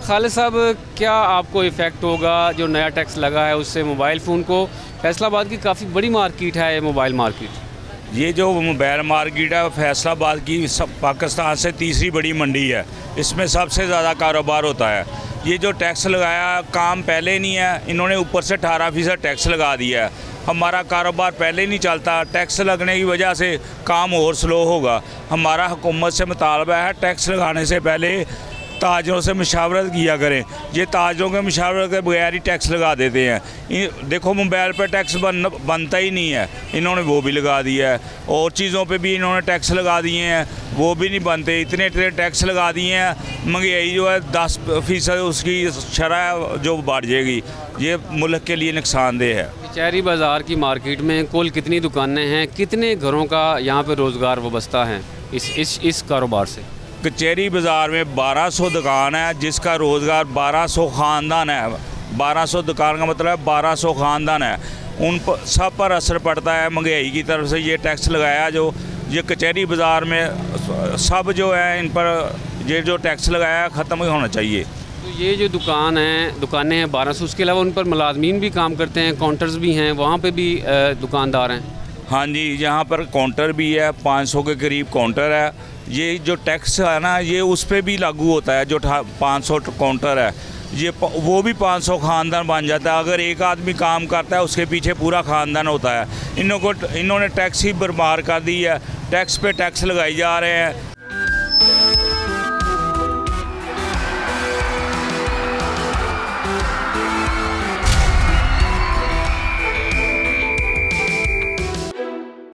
खालिद साहब, क्या आपको इफ़ेक्ट होगा जो नया टैक्स लगा है उससे मोबाइल फ़ोन को? फैसलाबाद की काफ़ी बड़ी मार्केट है ये मोबाइल मार्केट। ये जो मोबाइल मार्केट है फैसलाबाद की सब पाकिस्तान से तीसरी बड़ी मंडी है, इसमें सबसे ज़्यादा कारोबार होता है। ये जो टैक्स लगाया काम पहले नहीं है, इन्होंने ऊपर से 18% टैक्स लगा दिया है। हमारा कारोबार पहले नहीं चलता, टैक्स लगने की वजह से काम और स्लो होगा। हमारा हुकूमत से मुतालबा है टैक्स लगाने से पहले ताजरों से मशावरत किया करें। ये ताजरों के मशावरत के बगैर ही टैक्स लगा देते हैं। देखो मोबाइल पर टैक्स बनता ही नहीं है, इन्होंने वो भी लगा दिया है। और चीज़ों पे भी इन्होंने टैक्स लगा दिए हैं, वो भी नहीं बनते। इतने टैक्स लगा दिए हैं, महंगाई जो है 10% उसकी शरह जो बढ़ जाएगी। ये मुल्क के लिए नुकसानदेह है। कचहरी बाज़ार की मार्केट में कुल कितनी दुकानें हैं, कितने घरों का यहाँ पर रोज़गार वाबस्ता है इस कारोबार से? कचहरी बाज़ार में 1200 दुकान है, जिसका रोज़गार 1200 ख़ानदान है। 1200 दुकान का मतलब 1200 ख़ानदान है। उन पर सब पर असर पड़ता है महंगाई की तरफ से। ये टैक्स लगाया जो ये कचहरी बाज़ार में सब जो है इन पर ये जो टैक्स लगाया ख़त्म होना चाहिए। तो ये जो दुकानें हैं 1200, उसके अलावा उन पर मुलाजमीन भी काम करते हैं, काउंटर्स भी हैं, वहाँ पे भी दुकानदार हैं? हाँ जी, यहाँ पर काउंटर भी है, 500 के करीब काउंटर है। ये जो टैक्स है ना, ये उस पर भी लागू होता है। जो 500 काउंटर है, ये वो भी 500 ख़ानदान बन जाता है। अगर एक आदमी काम करता है, उसके पीछे पूरा ख़ानदान होता है। इन्होंने टैक्स ही बरमार कर दी है, टैक्स पे टैक्स लगाई जा रहे हैं।